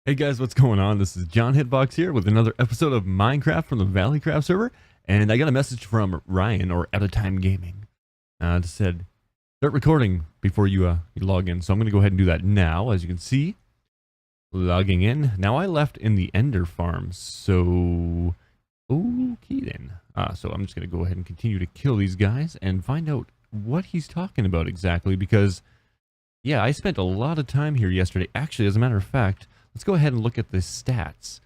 Hey guys, what's going on? This is John Hitbox here with another episode of Minecraft from the ValleyCraft server, and I got a message from Ryan, or At a Time Gaming, that said start recording before you log in. So I'm going to go ahead and do that now. As you can see, logging in. Now I left in the Ender farm, so okay then. So I'm just going to go ahead and continue to kill these guys and find out what he's talking about exactly, because yeah, I spent a lot of time here yesterday. Actually, as a matter of fact, let's go ahead and look at the stats.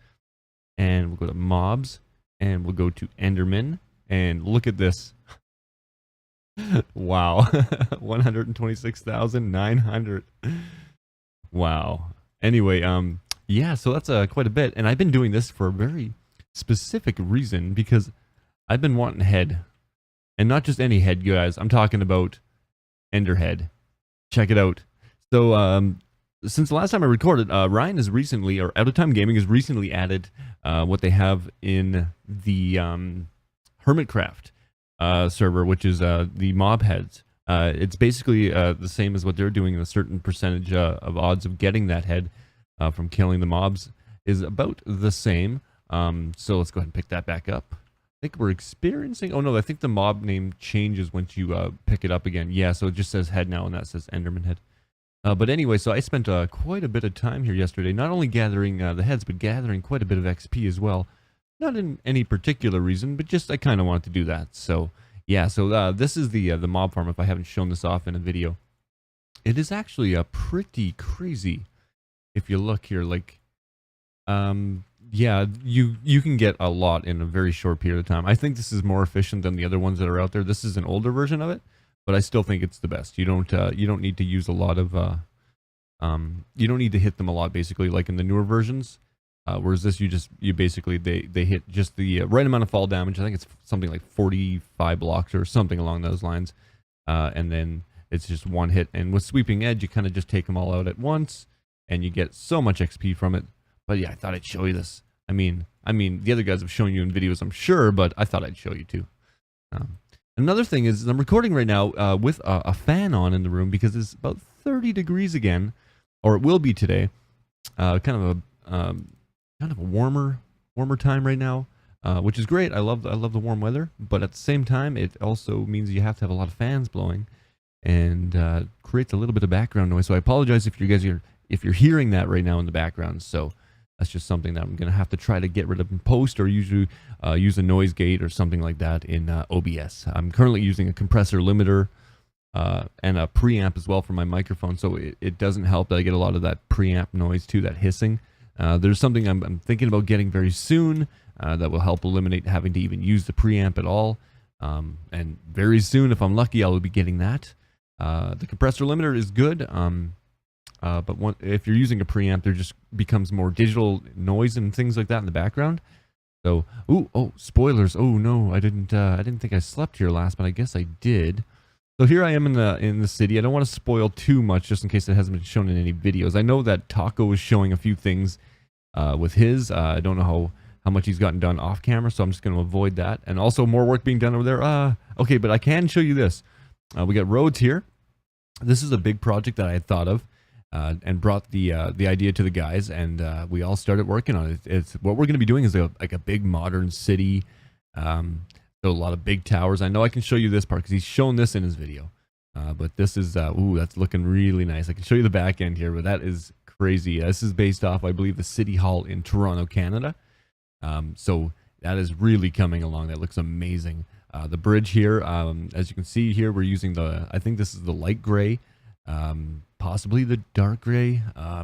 And we'll go to mobs, and we'll go to Enderman, and look at this. Wow. 126,900. Wow. Anyway, yeah, so that's quite a bit. And I've been doing this for a very specific reason, because I've been wanting head. And not just any head, guys. I'm talking about Ender head. Check it out. So, since the last time I recorded, Ryan has recently, or Out of Time Gaming has recently added what they have in the Hermitcraft server, which is the mob heads. It's basically the same as what they're doing. A certain percentage of odds of getting that head from killing the mobs is about the same. So let's go ahead and pick that back up. I think we're experiencing... Oh no, I think the mob name changes once you pick it up again. Yeah, so it just says head now, and that says Enderman head. But anyway, so I spent quite a bit of time here yesterday, not only gathering the heads, but gathering quite a bit of XP as well. Not in any particular reason, but just I kind of wanted to do that. So yeah, so this is the mob farm, if I haven't shown this off in a video. It is actually pretty crazy if you look here. Like, yeah, you can get a lot in a very short period of time. I think this is more efficient than the other ones that are out there. This is an older version of it, but I still think it's the best. You don't need to use a lot of you don't need to hit them a lot, basically, like in the newer versions. Whereas this, you basically they hit just the right amount of fall damage. I think it's something like 45 blocks or something along those lines, and then it's just one hit. And with Sweeping Edge, you kind of just take them all out at once, and you get so much XP from it. But yeah, I thought I'd show you this. I mean, the other guys have shown you in videos, I'm sure, but I thought I'd show you too. Another thing is, I'm recording right now with a fan on in the room, because it's about 30 degrees again, or it will be today. Kind of a warmer time right now, which is great. I love the warm weather, but at the same time, it also means you have to have a lot of fans blowing, and creates a little bit of background noise. So I apologize if you're hearing that right now in the background. So that's just something that I'm going to have to try to get rid of in post, or usually use a noise gate or something like that in OBS. I'm currently using a compressor limiter and a preamp as well for my microphone, so it doesn't help that I get a lot of that preamp noise too, that hissing. There's something I'm thinking about getting very soon that will help eliminate having to even use the preamp at all. And very soon, if I'm lucky, I will be getting that. The compressor limiter is good. But if you're using a preamp, there just becomes more digital noise and things like that in the background. So, oh, spoilers. Oh no, I didn't think I slept here last, but I guess I did. So here I am in the city. I don't want to spoil too much, just in case it hasn't been shown in any videos. I know that Taco was showing a few things with his. I don't know how much he's gotten done off camera, so I'm just going to avoid that. And also more work being done over there. Okay, but I can show you this. We got roads here. This is a big project that I had thought of. And brought the idea to the guys, and we all started working on it. It's what we're going to be doing is like a big modern city. So a lot of big towers. I know I can show you this part because he's shown this in his video. But this is that's looking really nice. I can show you the back end here, but that is crazy. This is based off, I believe, the City Hall in Toronto, Canada. So that is really coming along. That looks amazing. The bridge here, as you can see here, we're using I think this is the light gray. Possibly the dark gray,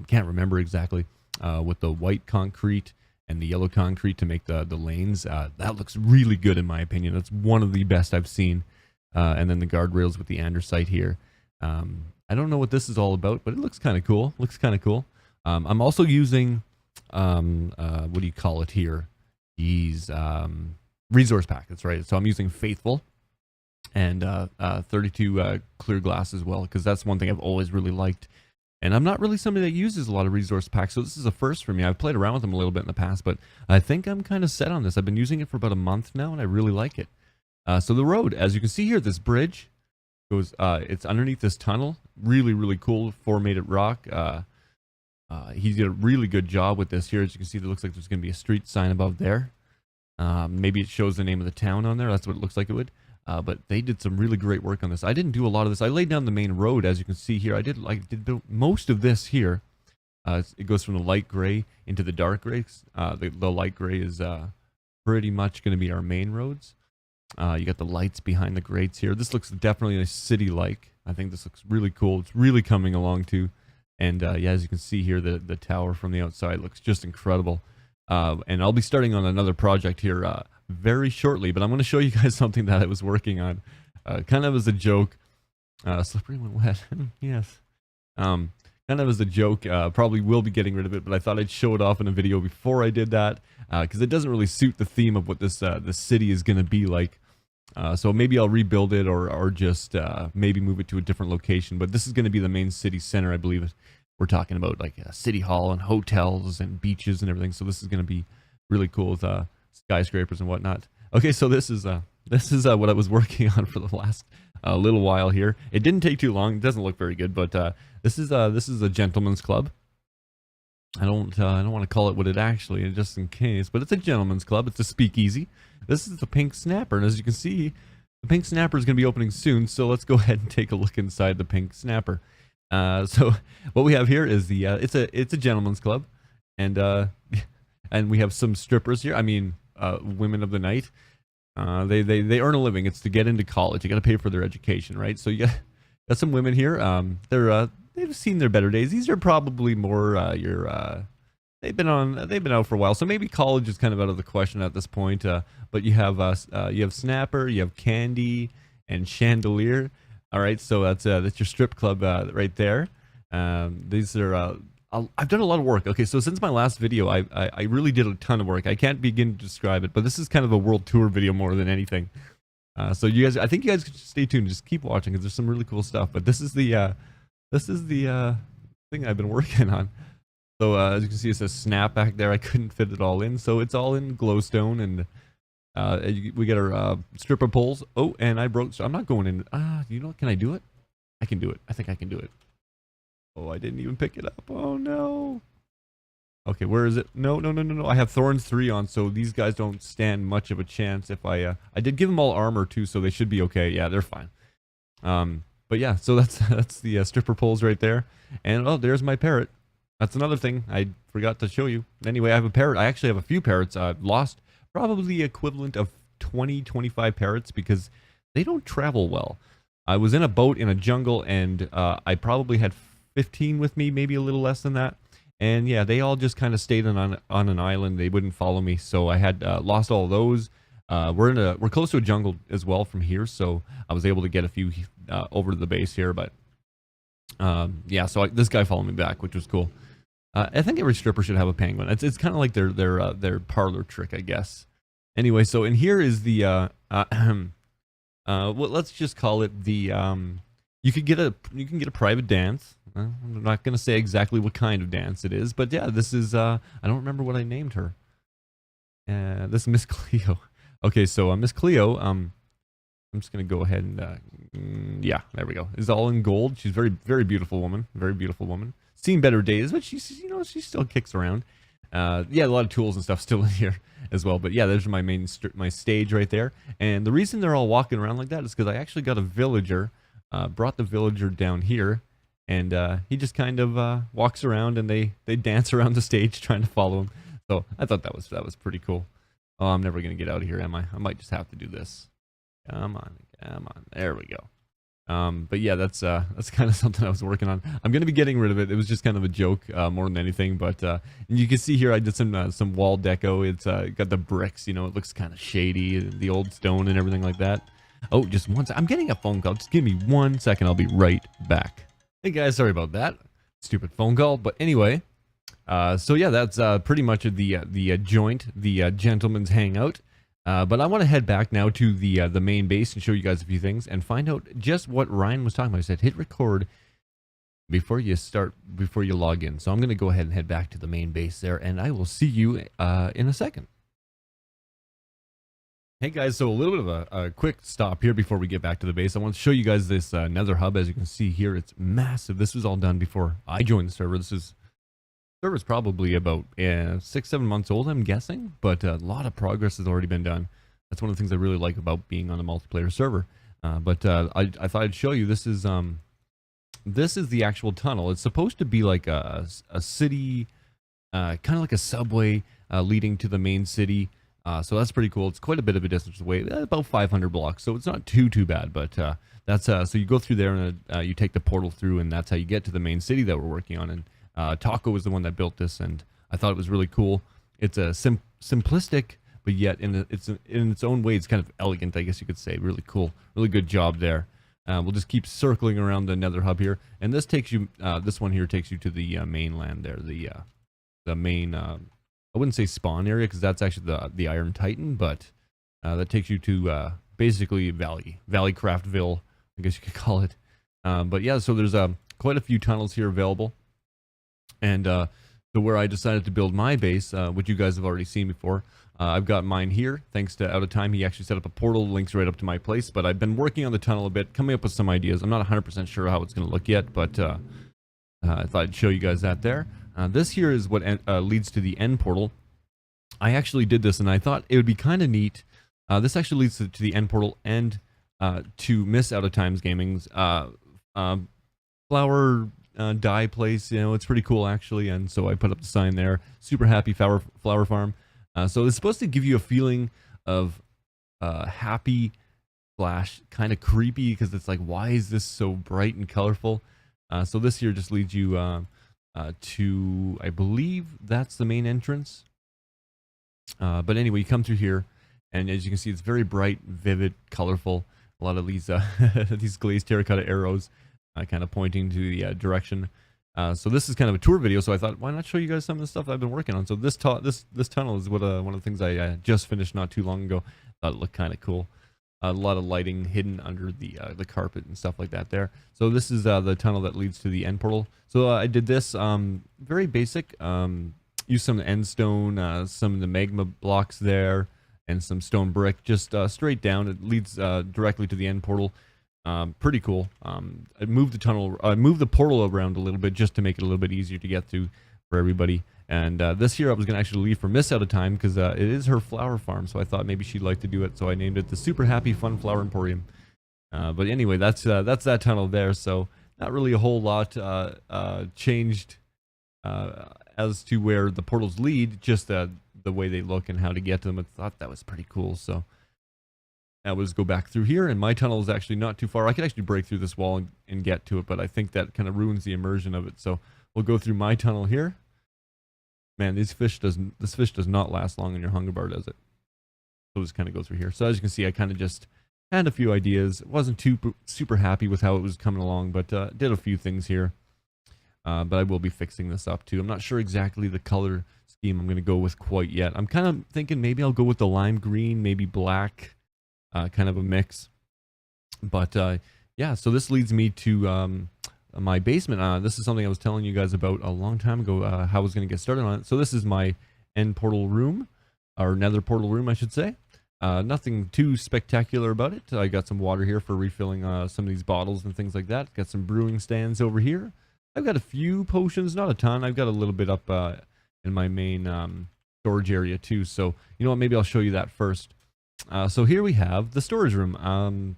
can't remember exactly, with the white concrete and the yellow concrete to make the lanes. That looks really good in my opinion. That's one of the best I've seen. And then the guardrails with the andesite here. I don't know what this is all about, but it looks kind of cool. I'm also using, what do you call it here? These resource pack, that's right. So I'm using Faithful. And 32 clear glass as well, because that's one thing I've always really liked. And I'm not really somebody that uses a lot of resource packs, so this is a first for me. I've played around with them a little bit in the past, but I think I'm kind of set on this. I've been using it for about a month now, and I really like it. So the road, as you can see here, this bridge goes, it's underneath this tunnel. Really, really cool formated rock. He did a really good job with this here. As you can see, it looks like there's going to be a street sign above there. Maybe it shows the name of the town on there. That's what it looks like it would. But they did some really great work on this. I didn't do a lot of this. I laid down the main road, as you can see here. I did most of this here. It goes from the light gray into the dark gray. The light gray is pretty much going to be our main roads. You got the lights behind the grates here. This looks definitely a city-like. I think this looks really cool. It's really coming along too. And yeah, as you can see here, the tower from the outside looks just incredible. And I'll be starting on another project here very shortly, but I'm going to show you guys something that I was working on, kind of as a joke. Slippery when wet, yes. Kind of as a joke. Probably will be getting rid of it, but I thought I'd show it off in a video before I did that, because it doesn't really suit the theme of what this city is going to be like. So maybe I'll rebuild it or just maybe move it to a different location. But this is going to be the main city center, I believe. We're talking about like a city hall and hotels and beaches and everything. So this is going to be really cool with skyscrapers and whatnot. Okay, so this is what I was working on for the last little while here. It didn't take too long. It doesn't look very good, but this is a gentleman's club. I don't want to call it what it actually is, just in case, but it's a gentleman's club. It's a speakeasy. This is the Pink Snapper, and as you can see, the Pink Snapper is going to be opening soon. So let's go ahead and take a look inside the Pink Snapper. So what we have here is it's a gentleman's club, and we have some strippers here. I mean, women of the night. They earn a living. It's to get into college. You got to pay for their education, right? So you got some women here. They've seen their better days. These are probably more they've been out for a while. So maybe college is kind of out of the question at this point. But you have Snapper, you have Candy, and Chandelier. All right, so that's your strip club right there. These are I've done a lot of work. Okay, so since my last video, I really did a ton of work. I can't begin to describe it, but this is kind of a world tour video more than anything. So I think you guys should stay tuned. Just keep watching because there's some really cool stuff. But this is the thing I've been working on. So as you can see, it says Snap back there. I couldn't fit it all in, so it's all in glowstone, and we get our stripper poles. Oh, and I broke. So I'm not going in. You know, can I do it? I can do it. I think I can do it. Oh, I didn't even pick it up. Oh no. Okay, where is it? No. I have Thorns 3 on, so these guys don't stand much of a chance. If I did give them all armor too, so they should be okay. Yeah, they're fine. But yeah, so that's the stripper poles right there. And oh, there's my parrot. That's another thing I forgot to show you. Anyway, I have a parrot. I actually have a few parrots. I've lost probably the equivalent of 20-25 parrots because they don't travel well. I was in a boat in a jungle, and I probably had 15 with me, maybe a little less than that. And yeah, they all just kind of stayed on an island. They wouldn't follow me, so I had lost all those. We're close to a jungle as well from here, so I was able to get a few over to the base here. But yeah, so this guy followed me back, which was cool. I think every stripper should have a penguin. It's kind of like their parlor trick, I guess. Anyway, so in here is the well, let's just call it the you can get a private dance. I'm not gonna say exactly what kind of dance it is, but yeah, this is I don't remember what I named her. This is Miss Cleo. Okay, so Miss Cleo, I'm just gonna go ahead and yeah, there we go. It's all in gold. She's very beautiful woman. Very beautiful woman. Seen better days, but she's she still kicks around. Yeah, a lot of tools and stuff still in here as well. But yeah, there's my stage right there. And the reason they're all walking around like that is because I actually got a villager. Brought the villager down here, and he just kind of walks around, and they dance around the stage trying to follow him. So I thought that was pretty cool. Oh, I'm never gonna get out of here, am I? I might just have to do this. Come on. There we go. But yeah, that's kind of something I was working on. I'm gonna be getting rid of it. It was just kind of a joke more than anything. But and you can see here I did some wall deco. It's got the bricks. You know, it looks kind of shady, the old stone and everything like that. Oh, just one second. I'm getting a phone call. Just give me 1 second. I'll be right back. Hey guys, sorry about that. Stupid phone call. But anyway, so yeah, that's pretty much the joint, the gentleman's hangout. But I want to head back now to the main base and show you guys a few things and find out just what Ryan was talking about. He said hit record before you log in. So I'm going to go ahead and head back to the main base there, and I will see you in a second. Hey guys, so a little bit of a quick stop here before we get back to the base. I want to show you guys this Nether Hub. As you can see here, it's massive. This was all done before I joined the server. This is server's probably about 6-7 months old, I'm guessing, but a lot of progress has already been done. That's one of the things I really like about being on a multiplayer server. But I thought I'd show you. This is the actual tunnel. It's supposed to be like a city, kind of like a subway leading to the main city. So that's pretty cool. It's quite a bit of a distance away, about 500 blocks. So it's not too bad. But that's so you go through there and you take the portal through, and that's how you get to the main city that we're working on. And Taco was the one that built this, and I thought it was really cool. It's a simplistic, but yet in its own way, it's kind of elegant, I guess you could say. Really cool, really good job there. We'll just keep circling around the Nether Hub here, and this takes you. This one here takes you to the mainland there, the main. I wouldn't say spawn area because that's actually the Iron Titan, but that takes you to basically ValleyCraftville, I guess you could call it. But yeah, so there's quite a few tunnels here available, and so where I decided to build my base, which you guys have already seen before. I've got mine here, thanks to Out of Time. He actually set up a portal, links right up to my place, but I've been working on the tunnel a bit, coming up with some ideas. I'm not 100% sure how it's going to look yet, but I thought I'd show you guys that there. This here is what leads to the end portal. I actually did this, and I thought it would be kind of neat. This actually leads to the end portal and to Miss Out of Time's Gaming's flower dye place. You know, it's pretty cool, actually, and so I put up the sign there. Super happy flower farm. So it's supposed to give you a feeling of happy slash kind of creepy, because it's like, why is this so bright and colorful? So this here just leads you to, I believe that's the main entrance. But anyway, you come through here, and as you can see, it's very bright, vivid, colorful. A lot of these these glazed terracotta arrows kind of pointing to the direction. So this is kind of a tour video, so I thought, why not show you guys some of the stuff I've been working on? So this tunnel is what one of the things I just finished not too long ago. Thought it looked kind of cool. A lot of lighting hidden under the carpet and stuff like that there. So this is the tunnel that leads to the end portal. So I did this very basic. Used some end stone, some of the magma blocks there, and some stone brick, just straight down. It leads directly to the end portal. Pretty cool. I moved the portal around a little bit just to make it a little bit easier to get to for everybody. And this here I was going to actually leave for Miss Out of Time, because it is her flower farm, so I thought maybe she'd like to do it. So I named it the Super Happy Fun Flower Emporium. But anyway, that's that tunnel there. So not really a whole lot changed as to where the portals lead, just the way they look and how to get to them. I thought that was pretty cool. So I was go back through here, and my tunnel is actually not too far. I could actually break through this wall and get to it, but I think that kind of ruins the immersion of it. So we'll go through my tunnel here. Man, this fish does not last long in your hunger bar, does it? So we'll just kind of go through here. So as you can see, I kind of just had a few ideas. Wasn't too super happy with how it was coming along, but did a few things here. But I will be fixing this up too. I'm not sure exactly the color scheme I'm going to go with quite yet. I'm kind of thinking maybe I'll go with the lime green, maybe black, kind of a mix. But yeah, so this leads me to my basement. This is something I was telling you guys about a long time ago, how I was going to get started on it. So this is my end portal room, or nether portal room, I should say. Nothing too spectacular about it. I got some water here for refilling some of these bottles and things like that. Got some brewing stands over here. I've got a few potions, not a ton. I've got a little bit up in my main storage area too. So you know what, maybe I'll show you that first. So here we have the storage room.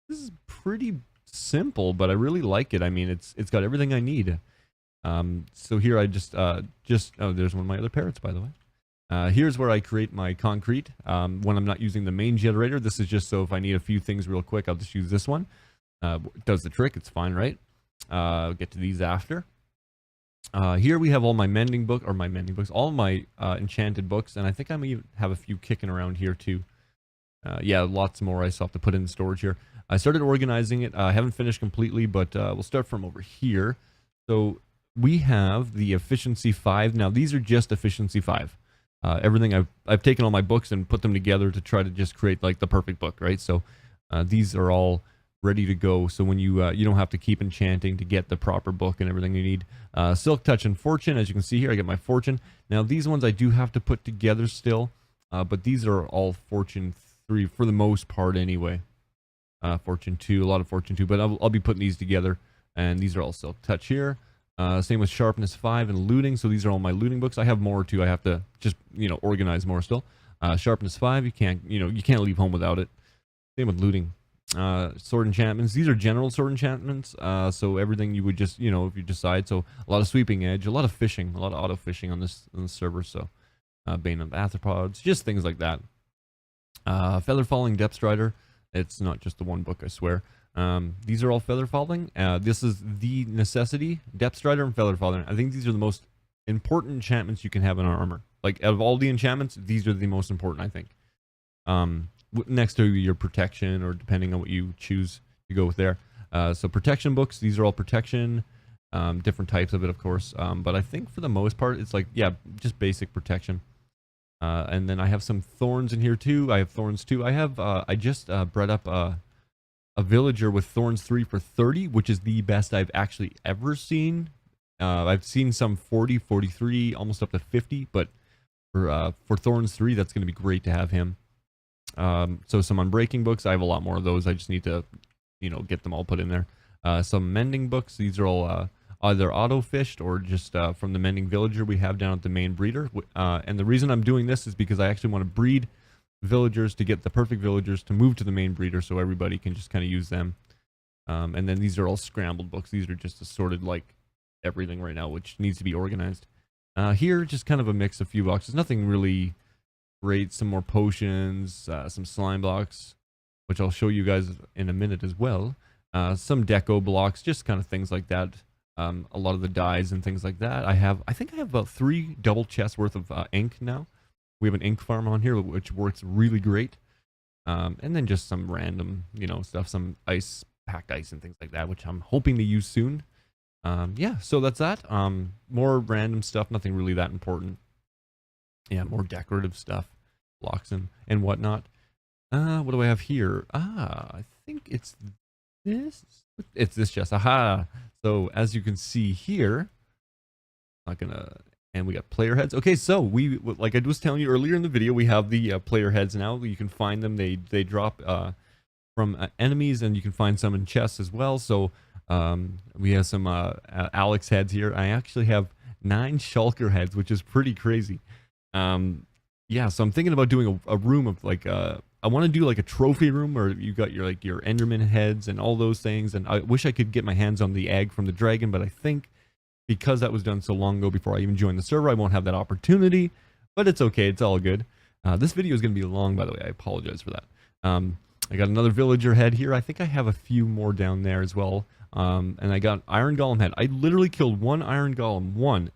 This is pretty simple, but I really like it. I mean, it's got everything I need. So here I just oh, there's one of my other parrots, by the way. Here's where I create my concrete when I'm not using the main generator. This is just so if I need a few things real quick, I'll just use this one. It does the trick. It's fine, right? I'll get to these after. Here we have all my mending books, all my enchanted books, and I think I may have a few kicking around here too. Yeah, lots more I still have to put in storage here. I started organizing it. I haven't finished completely, but we'll start from over here. So we have the efficiency 5. Now these are just efficiency 5. Everything I've taken all my books and put them together to try to just create like the perfect book, right? So these are all ready to go. So when you don't have to keep enchanting to get the proper book and everything you need. Silk Touch and Fortune, as you can see here, I get my Fortune. Now these ones I do have to put together still, but these are all Fortune 3 for the most part anyway. Fortune 2, a lot of Fortune 2, but I'll be putting these together, and these are all Silk Touch here. Same with sharpness 5 and looting. So these are all my looting books. I have more too. I have to just, organize more still. Sharpness 5, you can't leave home without it. Same with looting. Sword enchantments. These are general sword enchantments. So everything you would just, if you decide. So a lot of sweeping edge, a lot of fishing, a lot of auto fishing on this server. So Bane of Arthropods, just things like that. Feather Falling Depth Strider. It's not just the one book, I swear. These are all Feather Falling. This is the necessity. Depth Strider and Feather Falling. I think these are the most important enchantments you can have in our armor. Like, out of all the enchantments, these are the most important, I think. Next to your protection, or depending on what you choose to go with there. So protection books, these are all protection. Different types of it, of course. But I think for the most part, it's like, yeah, just basic protection. And then I have some thorns in here too. I have thorns too. I have, I just bred up a villager with thorns 3 for 30, which is the best I've actually ever seen. I've seen some 40, 43, almost up to 50, but for thorns 3, that's going to be great to have him. So some unbreaking books, I have a lot more of those. I just need to, get them all put in there. Some mending books, these are all either auto-fished or just from the mending villager we have down at the main breeder. And the reason I'm doing this is because I actually want to breed villagers to get the perfect villagers to move to the main breeder, so everybody can just kind of use them. And then these are all scrambled books. These are just assorted like everything right now, which needs to be organized. Here, just kind of a mix of few boxes. Nothing really great. Some more potions, some slime blocks, which I'll show you guys in a minute as well. Some deco blocks, just kind of things like that. A lot of the dyes and things like that. I think I have about 3 double chests worth of ink now. We have an ink farm on here, which works really great. And then just some random, stuff, some ice, packed ice and things like that, which I'm hoping to use soon. Yeah, so that's that. More random stuff, nothing really that important. Yeah, more decorative stuff, blocks and whatnot. What do I have here? I think it's this. It's this chest. Aha! So as you can see here, and we got player heads. Okay, so like I was telling you earlier in the video, we have the player heads now. You can find them. They drop from enemies, and you can find some in chests as well. So we have some Alex heads here. I actually have 9 shulker heads, which is pretty crazy. Yeah, so I'm thinking about doing a room of like I want to do like a trophy room where you got your Enderman heads and all those things. And I wish I could get my hands on the egg from the dragon, but I think because that was done so long ago before I even joined the server, I won't have that opportunity. But it's okay, it's all good. This video is going to be long, by the way. I apologize for that. I got another villager head here. I think I have a few more down there as well. And I got iron golem head. I literally killed 1 iron golem,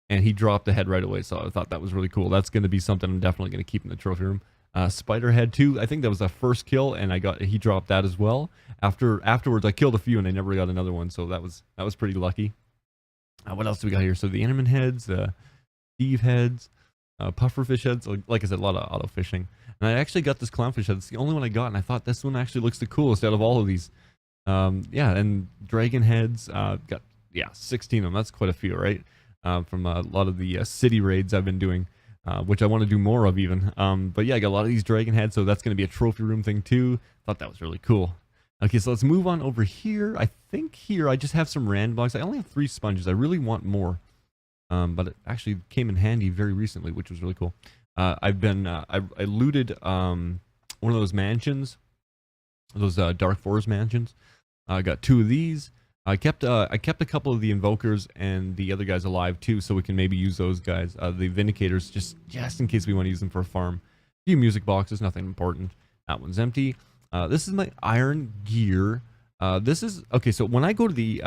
and he dropped the head right away. So I thought that was really cool. That's going to be something I'm definitely going to keep in the trophy room. Spider head too. I think that was the first kill, and he dropped that as well. Afterwards, I killed a few, and I never got another one. So that was pretty lucky. What else do we got here? So the Enderman heads, Steve heads, pufferfish heads. Like I said, a lot of auto fishing. And I actually got this clownfish head. It's the only one I got, and I thought this one actually looks the coolest out of all of these. Yeah, and dragon heads. Got 16 of them. That's quite a few, right? From a lot of the city raids I've been doing, which I want to do more of even. But yeah, I got a lot of these dragon heads, so that's going to be a trophy room thing too. Thought that was really cool. Okay, so let's move on over here. I think here I just have some random blocks. I only have 3 sponges. I really want more, but it actually came in handy very recently, which was really cool. I looted one of those mansions, those dark forest mansions. I got 2 of these. I kept a couple of the invokers and the other guys alive too, so we can maybe use those guys, the vindicators, just in case we want to use them for a farm. A few music boxes, nothing important. That one's empty. This is my iron gear. This is okay. So when I go to the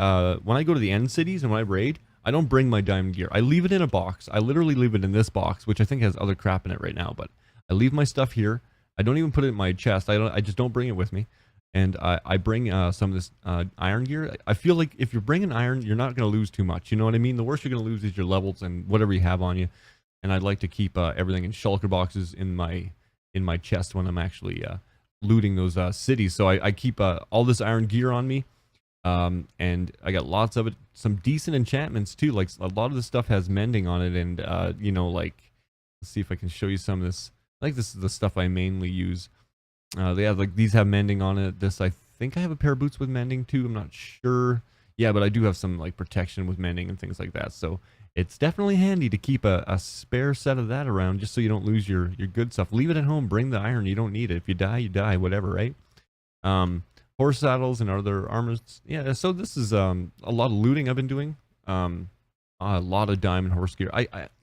end cities and when I raid, I don't bring my diamond gear. I leave it in a box. I literally leave it in this box, which I think has other crap in it right now. But I leave my stuff here. I don't even put it in my chest. I just don't bring it with me. And I bring some of this iron gear. I feel like if you're bringing iron, you're not going to lose too much. You know what I mean? The worst you're going to lose is your levels and whatever you have on you. And I'd like to keep everything in shulker boxes in my chest when I'm actually looting those cities. So I keep all this iron gear on me. And I got lots of it. Some decent enchantments too. Like a lot of this stuff has mending on it. And like, let's see if I can show you some of this. Like this is the stuff I mainly use. They have these have mending on it. This, I think I have a pair of boots with mending too. I'm not sure. Yeah, but I do have some like protection with mending and things like that. So it's definitely handy to keep a spare set of that around just so you don't lose your good stuff. Leave it at home. Bring the iron. You don't need it. If you die, you die. Whatever, right? Horse saddles and other armors. Yeah, so this is a lot of looting I've been doing. A lot of diamond horse gear.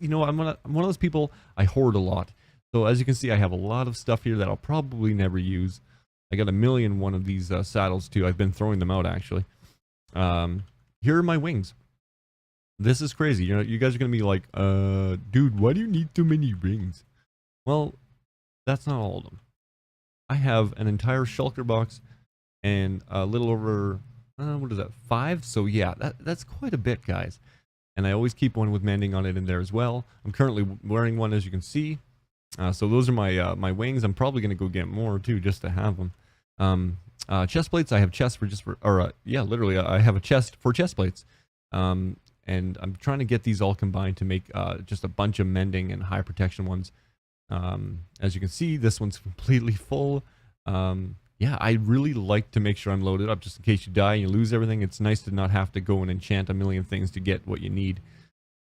You know, I'm one of those people, I hoard a lot. So as you can see, I have a lot of stuff here that I'll probably never use. I got a million one of these saddles too. I've been throwing them out actually. Here are my wings. This is crazy. You know, you guys are gonna be like, dude, why do you need so many rings? Well, that's not all of them. I have an entire shulker box and a little over, what is that, 5? So yeah, that's quite a bit, guys. And I always keep one with mending on it in there as well. I'm currently wearing one, as you can see. So those are my my wings. I'm probably gonna go get more too, just to have them. Chest plates. I have chests for yeah, literally, I have a chest for chest plates. And I'm trying to get these all combined to make just a bunch of mending and high protection ones. As you can see, this one's completely full. Yeah, I really like to make sure I'm loaded up just in case you die and you lose everything. It's nice to not have to go and enchant a million things to get what you need.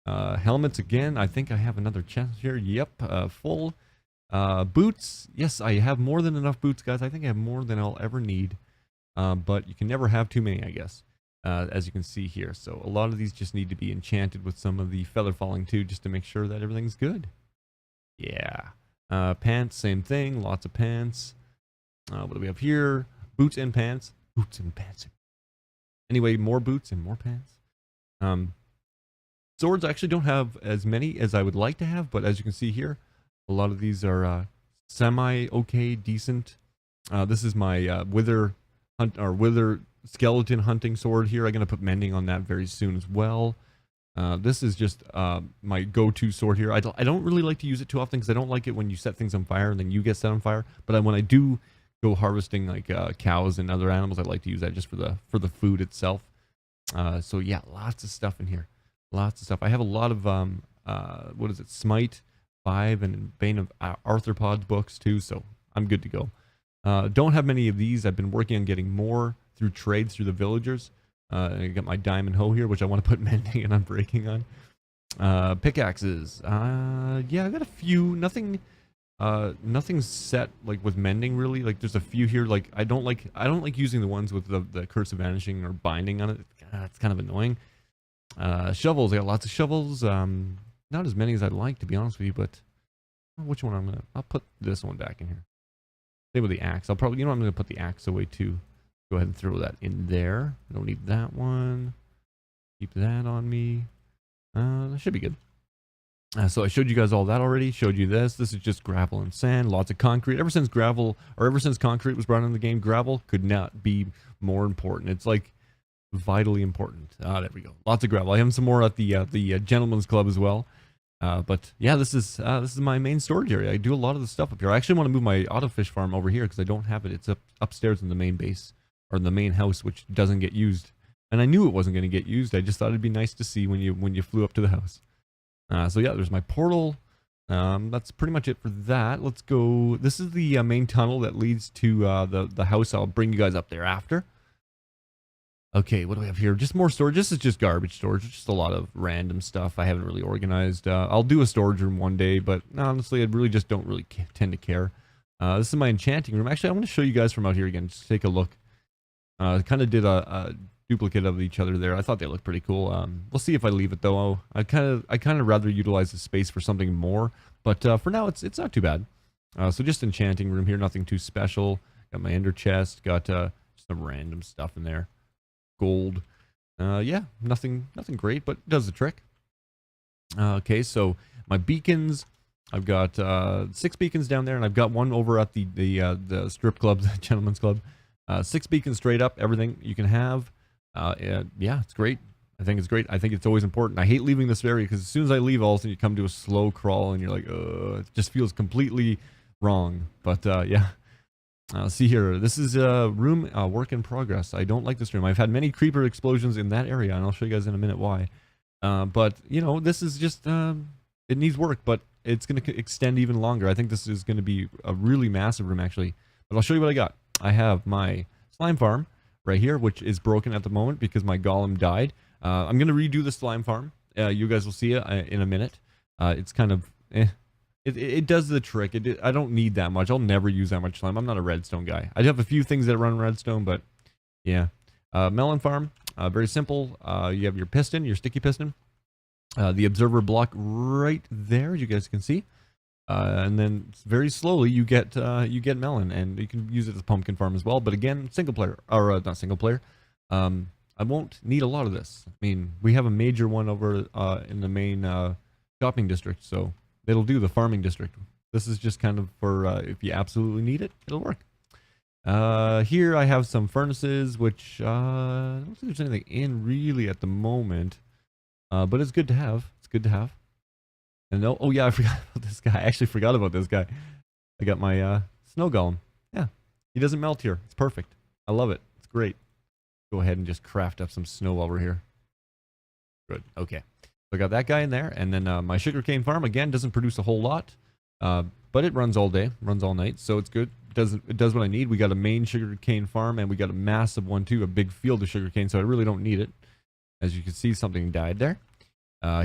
Helmets again. I think I have another chest here. Yep, full. Boots. Yes, I have more than enough boots, guys. I think I have more than I'll ever need. But you can never have too many, I guess. As you can see here. So a lot of these just need to be enchanted with some of the feather falling too, just to make sure that everything's good. Yeah. Pants, same thing. Lots of pants. What do we have here? Boots and pants. Boots and pants. Anyway, more boots and more pants. Swords, I actually don't have as many as I would like to have, but as you can see here, a lot of these are semi-okay, decent. This is my wither skeleton hunting sword here. I'm going to put mending on that very soon as well. This is just my go-to sword here. I don't really like to use it too often because I don't like it when you set things on fire and then you get set on fire. But when I do go harvesting like cows and other animals, I like to use that just for the food itself. So yeah, lots of stuff in here. Lots of stuff. I have a lot of what is it? Smite 5 and Bane of Arthropods books too. So I'm good to go. Don't have many of these. I've been working on getting more through trades through the villagers. I got my diamond hoe here, which I want to put mending and unbreaking on. Pickaxes. Yeah, I got a few. Nothing's set like with mending really. Like there's a few here. Like I don't like using the ones with the curse of vanishing or binding on it. It's kind of annoying. Shovels. I got lots of shovels. Not as many as I'd like, to be honest with you, but which one I'll put this one back in here. Same with the axe. I'm gonna put the axe away too. Go ahead and throw that in there. I don't need that one. Keep that on me. That should be good. So I showed you guys all that already. Showed you this. This is just gravel and sand. Lots of concrete. Ever since concrete was brought in the game, gravel could not be more important. It's like vitally important. There we go. Lots of gravel. I have some more at the gentleman's club as well. But yeah, this is my main storage area. I do a lot of the stuff up here. I actually want to move my autofish farm over here because I don't have it. It's upstairs in the main base or in the main house, which doesn't get used. And I knew it wasn't going to get used. I just thought it'd be nice to see when you flew up to the house. So yeah, there's my portal. That's pretty much it for that. Let's go. This is the main tunnel that leads to the house. I'll bring you guys up there after. Okay, what do we have here? Just more storage. This is just garbage storage. Just a lot of random stuff I haven't really organized. I'll do a storage room one day, but honestly, I really just don't really tend to care. This is my enchanting room. Actually, I want to show you guys from out here again. Just take a look. I kind of did a duplicate of each other there. I thought they looked pretty cool. We'll see if I leave it though. I kind of rather utilize the space for something more. But for now, it's not too bad. So just enchanting room here. Nothing too special. Got my ender chest. Got just some random stuff in there. Gold. Yeah, nothing great, but does the trick. Okay, so my beacons, I've got 6 beacons down there, and I've got one over at the strip club, the gentleman's club. 6 beacons straight up, everything you can have. Yeah, it's great. I think it's great. I think it's always important. I hate leaving this area because as soon as I leave, all of a sudden you come to a slow crawl, and you're like, it just feels completely wrong. But yeah. See here, this is a room work in progress. I don't like this room. I've had many creeper explosions in that area, and I'll show you guys in a minute why. But, you know, this is just, it needs work, but it's going to extend even longer. I think this is going to be a really massive room, actually. But I'll show you what I got. I have my slime farm right here, which is broken at the moment because my golem died. I'm going to redo the slime farm. You guys will see it in a minute. It's kind of, it does the trick. I don't need that much. I'll never use that much slime. I'm not a redstone guy. I do have a few things that run redstone, but yeah. Melon farm, very simple. You have your piston, your sticky piston. The observer block right there, you guys can see. And then very slowly you get melon, and you can use it as a pumpkin farm as well. But again, single player, or not single player. I won't need a lot of this. I mean, we have a major one over in the main shopping district, so it'll do the farming district. This is just kind of for if you absolutely need it, it'll work. Here I have some furnaces, which I don't think there's anything in really at the moment, but it's good to have. It's good to have. And oh yeah, I forgot about this guy. I actually forgot about this guy. I got my snow golem. Yeah, he doesn't melt here. It's perfect. I love it. It's great. Go ahead and just craft up some snow while we're here. Good. Okay. So I got that guy in there, and then my sugarcane farm again doesn't produce a whole lot, but it runs all day, runs all night, so it's good. It does what I need. We got a main sugarcane farm, and we got a massive one too, a big field of sugarcane. So I really don't need it. As you can see, something died there.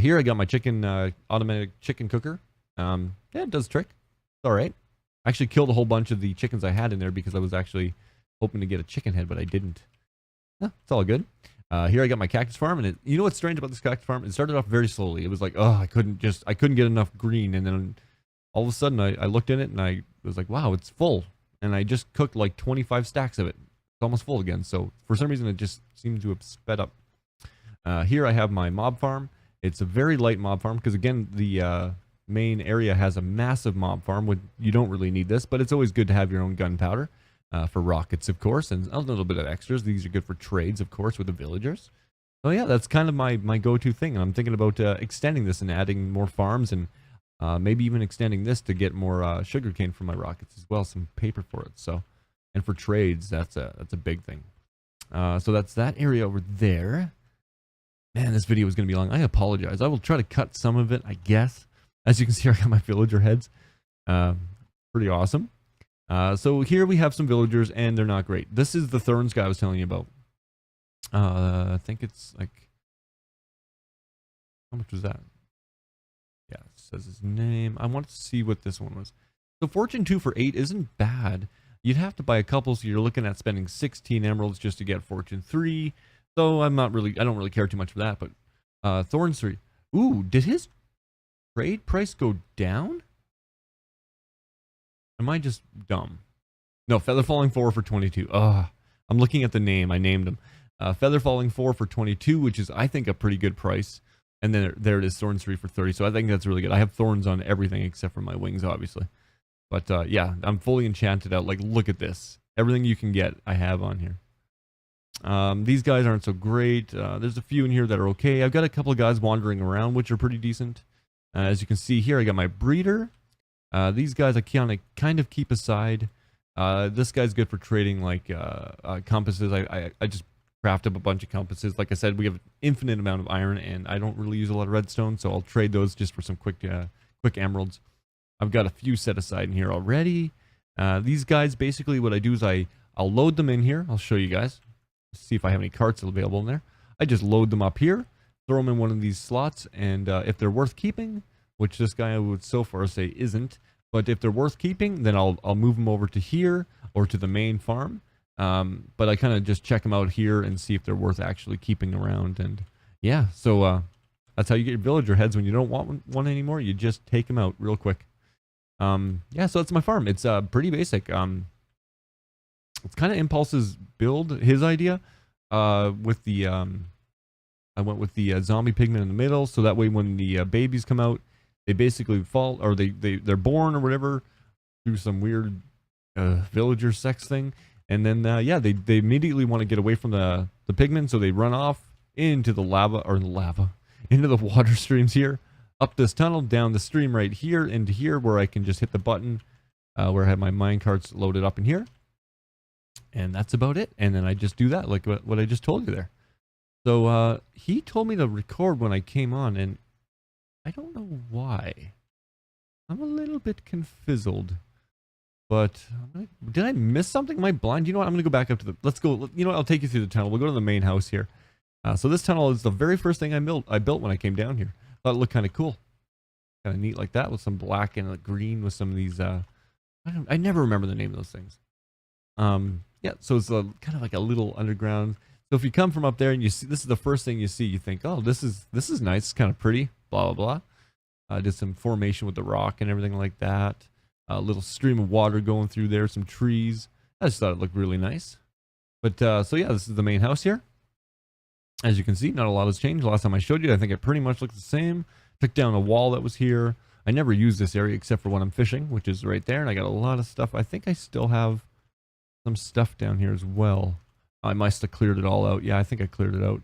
Here I got my chicken, automatic chicken cooker. Yeah, it does the trick. It's all right. I actually killed a whole bunch of the chickens I had in there because I was actually hoping to get a chicken head, but I didn't. It's all good. Here I got my cactus farm, and you know what's strange about this cactus farm? It started off very slowly. It was like, oh, I couldn't get enough green, and then all of a sudden I looked in it and I was like, wow, it's full, and I just cooked like 25 stacks of it. It's almost full again. So for some reason it just seems to have sped up. Here I have my mob farm. It's a very light mob farm because again the main area has a massive mob farm. You don't really need this, but it's always good to have your own gunpowder. For rockets, of course, and a little bit of extras. These are good for trades, of course, with the villagers. So yeah, that's kind of my go-to thing. And I'm thinking about extending this and adding more farms, and maybe even extending this to get more sugarcane for my rockets as well, some paper for it. So, and for trades, that's a big thing. So that's that area over there. Man, this video is going to be long. I apologize. I will try to cut some of it, I guess. As you can see, I got my villager heads. Pretty awesome. So here we have some villagers, and they're not great. This is the Thorns guy I was telling you about. I think it's like, how much was that? Yeah, it says his name. I want to see what this one was. So Fortune 2 for 8 isn't bad. You'd have to buy a couple, so you're looking at spending 16 emeralds just to get Fortune 3. So I don't really care too much for that, but Thorns 3. Ooh, did his trade price go down? Am I just dumb? No, Feather Falling 4 for 22. Ugh. I'm looking at the name. I named him. Feather Falling 4 for 22, which is, I think, a pretty good price. And then there it is, Thorns 3 for 30. So I think that's really good. I have thorns on everything except for my wings, obviously. But yeah, I'm fully enchanted out. Like, look at this. Everything you can get, I have on here. These guys aren't so great. There's a few in here that are okay. I've got a couple of guys wandering around, which are pretty decent. As you can see here, I got my breeder. These guys I kind of keep aside. This guy's good for trading like compasses. I just craft up a bunch of compasses. Like I said, we have an infinite amount of iron, and I don't really use a lot of redstone, so I'll trade those just for some quick emeralds. I've got a few set aside in here already. These guys, basically what I do is I'll load them in here. I'll show you guys. See if I have any carts available in there. I just load them up here, throw them in one of these slots, and if they're worth keeping, which this guy would so far say isn't, but if they're worth keeping, then I'll move them over to here or to the main farm. But I kind of just check them out here and see if they're worth actually keeping around. And yeah, so that's how you get your villager heads when you don't want one anymore. You just take them out real quick. Yeah, so that's my farm. It's pretty basic. It's kind of Impulse's build, his idea. With the I went with the zombie pigment in the middle, so that way when the babies come out, they basically fall, or they're born or whatever through some weird villager sex thing, and then yeah, they immediately want to get away from the pigment, so they run off into the into the water streams here, up this tunnel, down the stream right here, into here where I can just hit the button where I have my minecarts loaded up in here, and that's about it. And then I just do that, like what I just told you there. So he told me to record when I came on, and I don't know why. I'm a little bit confizzled. But did I miss something? Am I blind? You know what? I'm going to go back up to the... Let's go. You know what? I'll take you through the tunnel. We'll go to the main house here. So this tunnel is the very first thing I built when I came down here. Thought it looked kind of cool. Kind of neat like that with some black and green with some of these... I never remember the name of those things. Yeah, so it's kind of like a little underground. So if you come from up there and you see... This is the first thing you see. You think, oh, this is nice. It's kind of pretty. Blah, blah, blah. Did some formation with the rock and everything like that. A little stream of water going through there, some trees. I just thought it looked really nice. But so yeah, this is the main house here. As you can see, not a lot has changed. Last time I showed you, I think it pretty much looks the same. Took down a wall that was here. I never use this area except for when I'm fishing, which is right there. And I got a lot of stuff. I think I still have some stuff down here as well. I must have cleared it all out. Yeah, I think I cleared it out.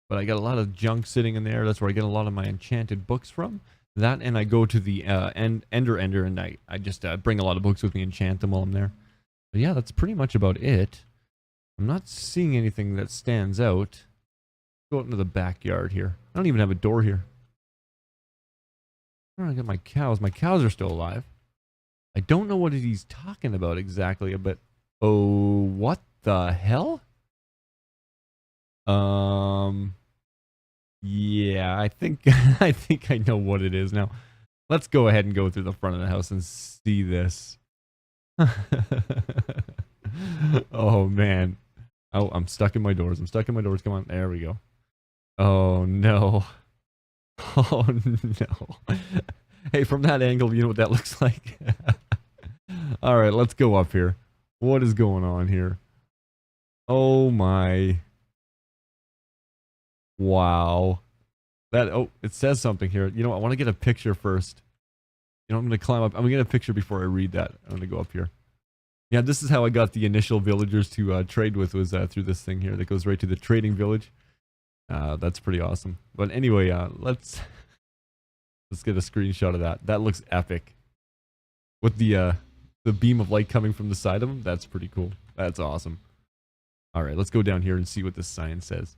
But I got a lot of junk sitting in there. That's where I get a lot of my enchanted books from. That, and I go to the Ender, and I just bring a lot of books with me and enchant them while I'm there. But yeah, that's pretty much about it. I'm not seeing anything that stands out. Go out into the backyard here. I don't even have a door here. I got my cows. My cows are still alive. I don't know what he's talking about exactly, but... Oh, what the hell? Yeah, I think I know what it is now. Let's go ahead and go through the front of the house and see this. Oh man. Oh, I'm stuck in my doors. Come on. There we go. Oh no. Oh no. Hey, from that angle, you know what that looks like? All right, let's go up here. What is going on here? Oh my. Wow. It says something here. You know what? I want to get a picture first. You know, I'm going to climb up. I'm going to get a picture before I read that. I'm going to go up here. Yeah, this is how I got the initial villagers to trade with, was through this thing here that goes right to the trading village. That's pretty awesome. But anyway, let's get a screenshot of that. That looks epic. With the beam of light coming from the side of them, that's pretty cool. That's awesome. All right, let's go down here and see what this sign says.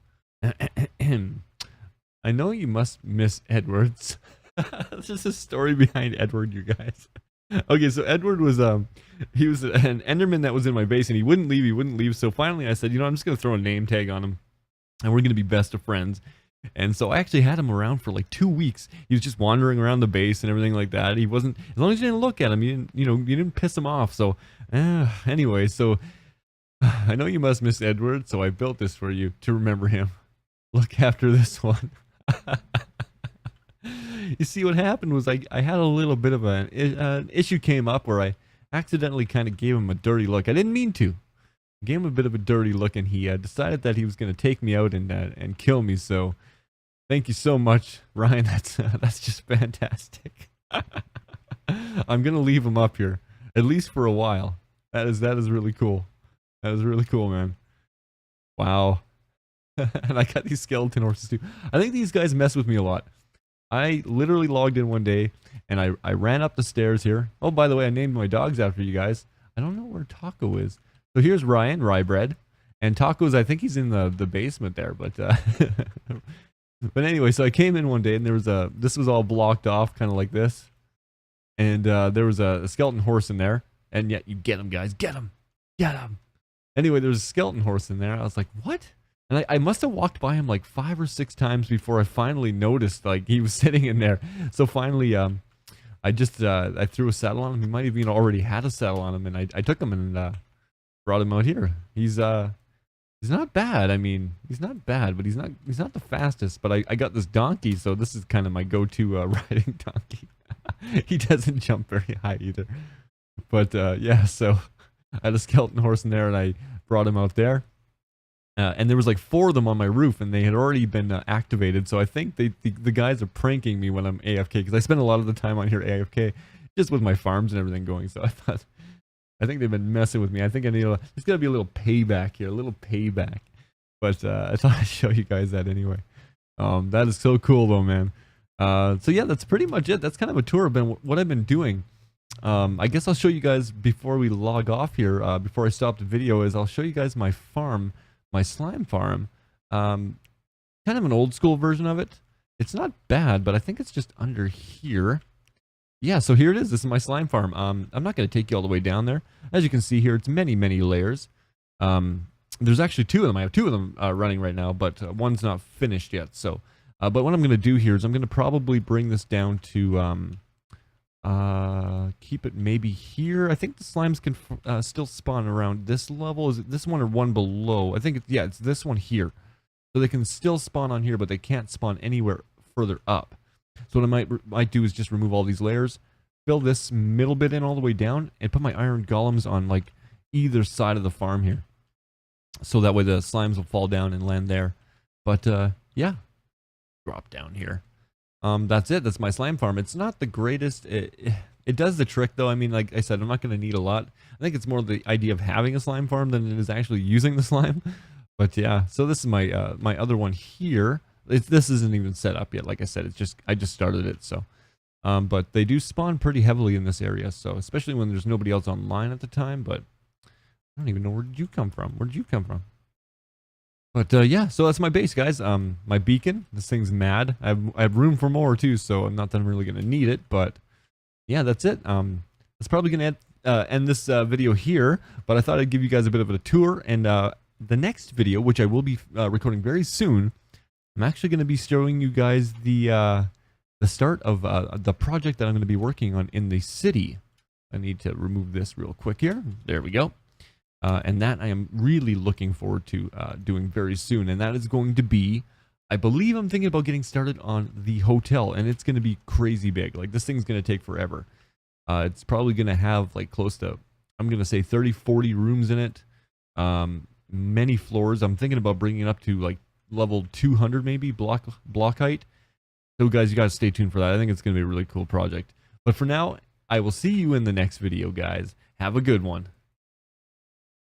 I know you must miss Edwards. There's just a story behind Edward, you guys. Okay, so Edward was he was an Enderman that was in my base, and he wouldn't leave. So finally I said, you know, I'm just gonna throw a name tag on him, and we're gonna be best of friends. And so I actually had him around for like 2 weeks. He was just wandering around the base and everything like that. He wasn't, as long as you didn't look at him, you didn't piss him off. So anyway, so I know you must miss Edward, so I built this for you to remember him. Look after this one. You see, what happened was I had a little bit of an issue came up where I accidentally kind of gave him a dirty look. I didn't mean to. I gave him a bit of a dirty look, and he decided that he was going to take me out and kill me. So thank you so much, Ryan. That's just fantastic. I'm going to leave him up here, at least for a while. That is really cool. That is really cool, man. Wow. And I got these skeleton horses too. I think these guys mess with me a lot. I literally logged in one day and I ran up the stairs here. Oh, by the way, I named my dogs after you guys. I don't know where Taco is. So here's Ryan, Rybread. And Taco's, I think he's in the basement there, but but anyway, so I came in one day and there was this was all blocked off kind of like this. And there was a skeleton horse in there. And yet you get him, guys, get him. Get him. Anyway, there was a skeleton horse in there. I was like, what? And I must have walked by him like 5 or 6 times before I finally noticed like he was sitting in there. So finally, I just I threw a saddle on him. He might have even already had a saddle on him, and I took him and brought him out here. He's not bad. I mean, he's not bad, but he's not the fastest. But I got this donkey, so this is kind of my go-to riding donkey. He doesn't jump very high either. But yeah, so I had a skeleton horse in there, and I brought him out there. And there was like 4 of them on my roof, and they had already been activated. So I think the guys are pranking me when I'm AFK, because I spend a lot of the time on here AFK, just with my farms and everything going. So I think they've been messing with me. I think there's got to be a little payback here, a little payback. But I thought I'd show you guys that anyway. That is so cool though, man. So yeah, that's pretty much it. That's kind of a tour of what I've been doing. I guess I'll show you guys before we log off here, before I stop the video, is I'll show you guys my farm. My slime farm, kind of an old school version of it. It's not bad, but I think it's just under here. yeah, so here it is. This is my slime farm. I'm not going to take you all the way down there. As you can see here, it's many, many layers. There's actually two of them. I have two of them running right now, but one's not finished yet. So, but what I'm going to do here is I'm going to probably bring this down to keep it maybe here. I think the slimes can still spawn around this level. Is it this one or one below? I think it's, yeah, it's this one here. So they can still spawn on here, but they can't spawn anywhere further up. So what I might do is just remove all these layers, fill this middle bit in all the way down, and put my iron golems on like either side of the farm here. So that way the slimes will fall down and land there. But yeah, drop down here. That's it. That's my slime farm. It's not the greatest. It does the trick though. I mean, like I said, I'm not going to need a lot. I think it's more the idea of having a slime farm than it is actually using the slime. But yeah, so this is my my other one here. This isn't even set up yet. Like I said, I just started it. So, but they do spawn pretty heavily in this area. So especially when there's nobody else online at the time. But I don't even know, where did you come from? Where did you come from? But yeah, so that's my base, guys. My beacon. This thing's mad. I have room for more too, so I'm not that I'm really gonna need it. But yeah, that's it. That's probably gonna end this video here. But I thought I'd give you guys a bit of a tour. And the next video, which I will be recording very soon, I'm actually gonna be showing you guys the start of the project that I'm gonna be working on in the city. I need to remove this real quick here. There we go. And that I am really looking forward to doing very soon. And that is going to be, I believe I'm thinking about getting started on the hotel. And it's going to be crazy big. Like, this thing's going to take forever. It's probably going to have like close to, I'm going to say 30, 40 rooms in it. Many floors. I'm thinking about bringing it up to like level 200 maybe, block height. So guys, you guys stay tuned for that. I think it's going to be a really cool project. But for now, I will see you in the next video, guys. Have a good one.